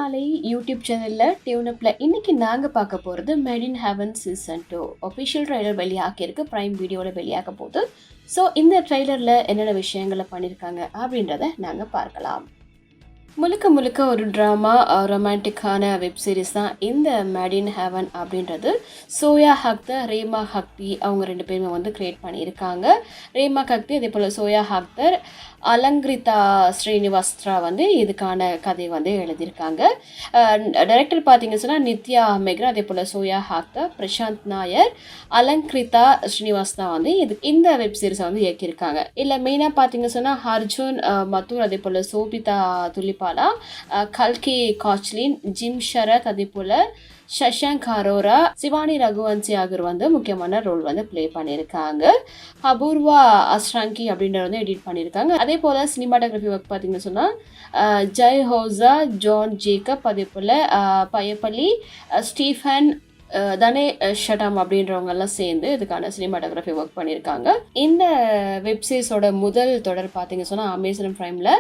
சினிமாலை YouTube சேனலில் டியூனப்பில் இன்றைக்கி நாங்கள் பார்க்க போகிறது Made in Heaven season 2 official trailer வெளியாகிருக்கு. ப்ரைம் வீடியோவில் வெளியாக போகுது. ஸோ இந்த ட்ரெய்லரில் என்னென்ன விஷயங்களை பண்ணியிருக்காங்க அப்படின்றத நாங்கள் பார்க்கலாம். முழுக்க முழுக்க ஒரு ட்ராமா ரொமான்டிக்கான வெப் சீரிஸ் தான் இந்த மேட் இன் ஹெவன் அப்படின்றது. சோயா அக்தர், ரேமா ஹக்தி அவங்க 2 பேருமே வந்து க்ரியேட் பண்ணியிருக்காங்க. ரேமா ஹக்தி அதே போல் சோயா அக்தர், அலங்கிரிதா ஸ்ரீனிவாஸ்தா வந்து இதுக்கான கதை வந்து எழுதியிருக்காங்க. டைரக்டர் பார்த்தீங்கன்னு சொன்னால் நித்யா, மெஹ்ரா, அதே போல் சோயா அக்தர், பிரசாந்த் நாயர், அலங்கிரிதா ஸ்ரீனிவாஸ்தா வந்து இந்த வெப் சீரிஸை வந்து இயக்கியிருக்காங்க. இல்லை மெயினாக பார்த்தீங்கன்னு சொன்னால் அர்ஜுன், மதுர், அதே போல் சோபிதா துலிபாலா, கல்கி கோச்லின், ஜிம்சரத், அதே போல் ஷஷாங்க், அரோரா, சிவானி, ரகுவன்சி ஆகியோர் வந்து முக்கியமான ரோல் வந்து ப்ளே பண்ணியிருக்காங்க. அபூர்வா அஸ்ராங்கி அப்படின்ற வந்து எடிட் பண்ணியிருக்காங்க. அதே போல் சினிமாட்டோகிராஃபி ஒர்க் பார்த்தீங்கன்னு சொன்னால் ஜெய் ஹோசா, ஜான் ஜேக்கப், அதே போல் பயப்பள்ளி, ஸ்டீஃபன், தனே ஷடாம் அப்படின்றவங்கெல்லாம் சேர்ந்து இதுக்கான சினிமாட்டோகிராஃபி ஒர்க் பண்ணியிருக்காங்க. இந்த வெப்சீரிஸோட முதல் தொடர் பார்த்தீங்க சொன்னால் அமேசான் ப்ரைமில்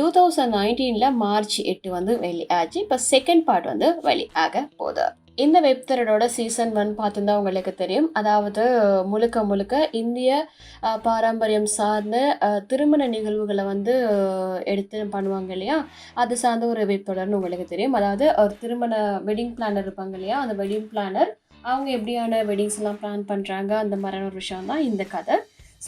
2019 மார்ச் 8 வந்து வெளியாச்சு. இப்போ செகண்ட் பார்ட் வந்து வெளியாக போகுது. இந்த வெப் தொடரோட சீசன் 1 பார்த்துருந்தா உங்களுக்கு தெரியும். அதாவது முழுக்க முழுக்க இந்திய பாரம்பரியம் சார்ந்த திருமண நிகழ்வுகளை வந்து எடுத்து பண்ணுவாங்க இல்லையா, அது சார்ந்த ஒரு வெப் தொடர்னு உங்களுக்கு தெரியும். அதாவது ஒரு திருமண வெட்டிங் பிளானர் இருப்பாங்க இல்லையா, அந்த வெட்டிங் பிளானர் அவங்க எப்படியான வெட்டிங்ஸ் எல்லாம் பிளான் பண்ணுறாங்க, அந்த மாதிரியான ஒரு விஷயம் தான் இந்த கதை.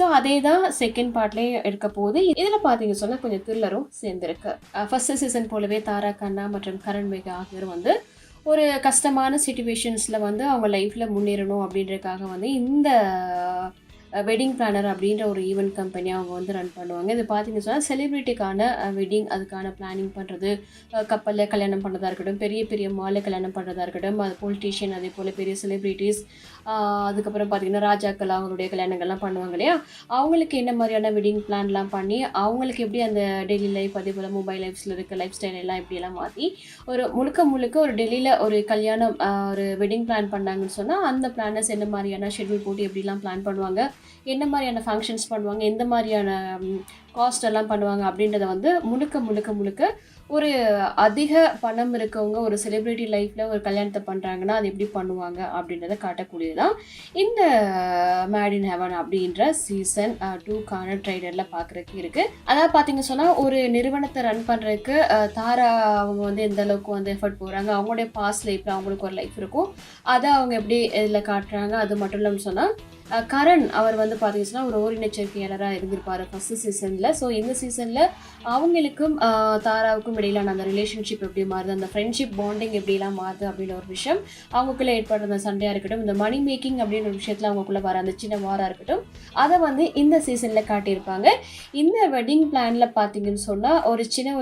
ஸோ அதே தான் செகண்ட் பார்ட்லேயும் இருக்க போகுது. இதில் பார்த்தீங்க சொன்னால் கொஞ்சம் த்ரில்லரும் சேர்ந்துருக்கு. ஃபர்ஸ்ட் சீசன் போலவே தாரா கண்ணா மற்றும் கரண் மேகா ஆகியோர் வந்து ஒரு கஷ்டமான சிச்சுவேஷன்ஸில் வந்து அவங்க லைஃப்பில் முன்னேறணும் அப்படின்றதுக்காக வந்து இந்த வெட்டிங் பிளானர் அப்படின்ற ஒரு ஈவெண்ட் கம்பெனி அவங்க வந்து ரன் பண்ணுவாங்க. இது பார்த்தீங்கன்னு சொன்னால் செலிப்ரிட்டிக்கான வெட்டிங், அதுக்கான பிளானிங் பண்ணுறது, கப்பலில் கல்யாணம் பண்ணுறதா இருக்கட்டும், பெரிய பெரிய மாலில் கல்யாணம் பண்ணுறதா இருக்கட்டும், அது பொலிட்டீஷியன், அதே போல் பெரிய செலிப்ரிட்டிஸ், அதுக்கப்புறம் பார்த்திங்கன்னா ராஜாக்கள் அவங்களுடைய கல்யாணங்கள்லாம் பண்ணுவாங்க இல்லையா, அவங்களுக்கு என்ன மாதிரியான வெட்டிங் பிளான்லாம் பண்ணி அவங்களுக்கு எப்படி அந்த டெய்லி லைஃப், அதே போல் மொபைல் லைஃப்ஸில் இருக்க லைஃப் ஸ்டைல் எல்லாம் எப்படியெல்லாம் மாற்றி ஒரு முழுக்க ஒரு டெல்லியில் ஒரு கல்யாணம் ஒரு வெட்டிங் பிளான் பண்ணாங்கன்னு சொன்னால் அந்த பிளானர்ஸ் என்ன மாதிரியான ஷெட்யூல் போட்டு எப்படிலாம் பிளான் பண்ணுவாங்க, என்ன மாதிரியான ஃபங்க்ஷன்ஸ் பண்ணுவாங்க, எந்த மாதிரியான காஸ்ட் எல்லாம் பண்ணுவாங்க அப்படின்றத வந்து முழுக்க ஒரு அதிக பணம் இருக்கவங்க ஒரு செலிப்ரிட்டி லைஃப்பில் ஒரு கல்யாணத்தை பண்ணுறாங்கன்னா அது எப்படி பண்ணுவாங்க அப்படின்றத காட்டக்கூடியதான் இந்த மேட் இன் ஹெவன் அப்படின்ற சீசன் 2க்கான ட்ரெய்லரில் பார்க்குறதுக்கு இருக்குது. அதாவது பார்த்தீங்க சொன்னால் ஒரு நிறுவனத்தை ரன் பண்ணுறதுக்கு தாரா அவங்க வந்து எந்த அளவுக்கு வந்து எஃபர்ட் போகிறாங்க, அவங்களுடைய பாஸ்ட் லைஃப்பில் அவங்களுக்கு ஒரு லைஃப் இருக்கும், அதை அவங்க எப்படி இதில் காட்டுறாங்க. அது மட்டும் இல்லாமல் சொன்னால் கரண் அவர் வந்து பார்த்தீங்கன்னா ஒரு ஓரினச்சேர்க்கையாளராக இருந்திருப்பார் ஃபஸ்ட்டு சீசனில். ஸோ இந்த சீசனில் அவங்களுக்கும் தாராவுக்கும் இடையிலான அந்த ரிலேஷன்ஷிப் எப்படி மாறுது, அந்த ஃப்ரெண்ட்ஷிப் பாண்டிங் எப்படிலாம் மாறுது அப்படின்ற ஒரு விஷயம், அவங்களுக்குள்ளே ஏற்படுற அந்த சண்டையாக இருக்கட்டும், இந்த மணி மேக்கிங் அப்படின்ற ஒரு விஷயத்தில் அவங்களுக்குள்ளே வர அந்த சின்ன வாராக இருக்கட்டும், அதை வந்து இந்த சீசனில் காட்டியிருப்பாங்க. இந்த வெட்டிங் பிளானில் பார்த்தீங்கன்னு சொன்னால் ஒரு சின்ன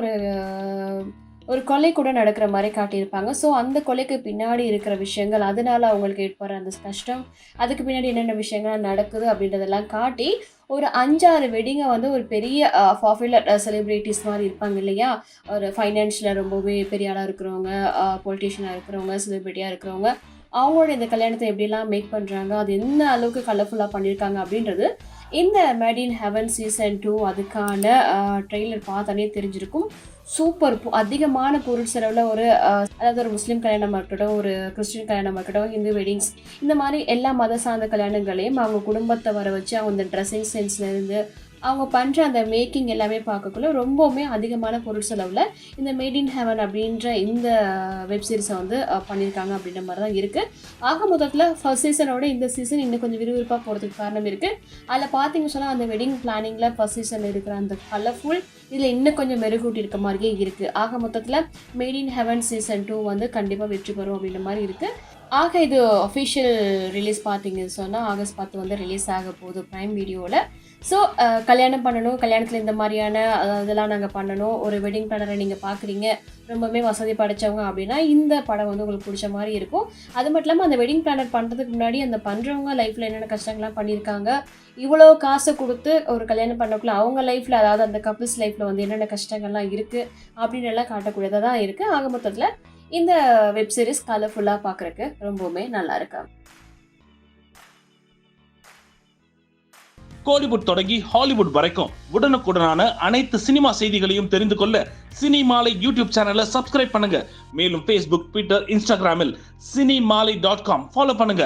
ஒரு கொலை கூட நடக்கிற மாதிரி காட்டியிருப்பாங்க. ஸோ அந்த கொலைக்கு பின்னாடி இருக்கிற விஷயங்கள், அதனால் அவங்களுக்கு ஏற்படுற அந்த கஷ்டம், அதுக்கு பின்னாடி என்னென்ன விஷயங்கள் நடக்குது அப்படின்றதெல்லாம் காட்டி ஒரு 5-6 வெட்டிங்கை வந்து ஒரு பெரிய பாப்புலர் செலிப்ரிட்டிஸ் மாதிரி இருப்பாங்க இல்லையா, ஒரு ஃபைனான்ஷியலாக ரொம்பவே பெரிய ஆளாக இருக்கிறவங்க, பொலிட்டீஷியனாக இருக்கிறவங்க, செலிப்ரிட்டியாக இருக்கிறவங்க, அவங்களோட இந்த கல்யாணத்தை எப்படிலாம் மேக் பண்ணுறாங்க, அது என்ன அளவுக்கு கலர்ஃபுல்லாக பண்ணியிருக்காங்க அப்படின்றது இந்த மேட் இன் ஹெவன் சீசன் 2 அதுக்கான ட்ரெய்லர் பார்த்தாலே தெரிஞ்சிருக்கும். சூப்பர் அதிகமான பொருள் செலவில் அதாவது ஒரு முஸ்லீம் கல்யாணமாக இருக்கட்டும், ஒரு கிறிஸ்டின் கல்யாணமாக இருக்கட்டும், ஹிந்து வெட்டிங்ஸ், இந்த மாதிரி எல்லா மத சார்ந்த கல்யாணங்களையும் அவங்க குடும்பத்தை வர வச்சு அவங்க அந்த ட்ரெஸ்ஸிங் சென்ஸ்லேருந்து அவங்க பண்ணுற அந்த மேக்கிங் எல்லாமே பார்க்கக்குள்ள ரொம்பவுமே அதிகமான பொருள் செலவில் இந்த மேட் இன் ஹெவன் அப்படின்ற இந்த வெப்சீரிஸை வந்து பண்ணியிருக்காங்க அப்படின்ற மாதிரி தான் இருக்குது. ஆக மொத்தத்தில் ஃபர்ஸ்ட் சீசனோட இந்த சீசன் இன்னும் கொஞ்சம் விறுவிறுப்பாக போகிறதுக்கு காரணம் இருக்குது. அதில் பார்த்தீங்க சொன்னால் அந்த வெட்டிங் பிளானிங்கில் ஃபர்ஸ்ட் சீசனில் இருக்கிற அந்த கலர்ஃபுல் இதில் இன்னும் கொஞ்சம் மெருகூட்டி இருக்க மாதிரியே இருக்குது. ஆக மொத்தத்தில் மேட் இன் ஹெவன் சீசன் 2 வந்து கண்டிப்பாக வெற்றி பெறும் அப்படின்ற மாதிரி இருக்குது. ஆக இது அஃபிஷியல் ரிலீஸ் பார்த்தீங்கன்னு சொன்னால் ஆகஸ்ட் 10 வந்து ரிலீஸ் ஆக போகுது ப்ரைம் வீடியோவில். ஸோ கல்யாணம் பண்ணணும், கல்யாணத்தில் இந்த மாதிரியான இதெல்லாம் நாங்கள் பண்ணணும், ஒரு வெட்டிங் பிளானரை நீங்கள் பார்க்குறீங்க, ரொம்பவுமே வசதி படைத்தவங்க அப்படின்னா இந்த படம் வந்து உங்களுக்கு பிடிச்ச மாதிரி இருக்கும். அது மட்டும் இல்லாமல் அந்த வெட்டிங் பிளானர் பண்ணுறதுக்கு முன்னாடி அந்த பண்ணுறவங்க லைஃப்பில் என்னென்ன கஷ்டங்கள்லாம் பண்ணியிருக்காங்க, இவ்வளோ காசை கொடுத்து ஒரு கல்யாணம் பண்ணக்குள்ள அவங்க லைஃப்பில், அதாவது அந்த கப்பிள்ஸ் லைஃப்பில் வந்து என்னென்ன கஷ்டங்கள்லாம் இருக்குது அப்படின்னு எல்லாம் காட்டக்கூடியதாக தான் இருக்குது. ஆக மொத்தத்தில் இந்த வெப் சீரிஸ் கலர்ஃபுல்லாக பார்க்குறக்கு ரொம்பவுமே நல்லா இருக்கு. கோலிவுட் தொடங்கி ஹாலிவுட் வரைக்கும் உடனுக்குடனான அனைத்து சினிமா செய்திகளையும் தெரிந்து கொள்ள சினிமாலை யூடியூப் சேனலை சப்ஸ்கிரைப் பண்ணுங்க. மேலும் Facebook, Twitter, Instagramமில் cinemaalai.com ஃபாலோ பண்ணுங்க.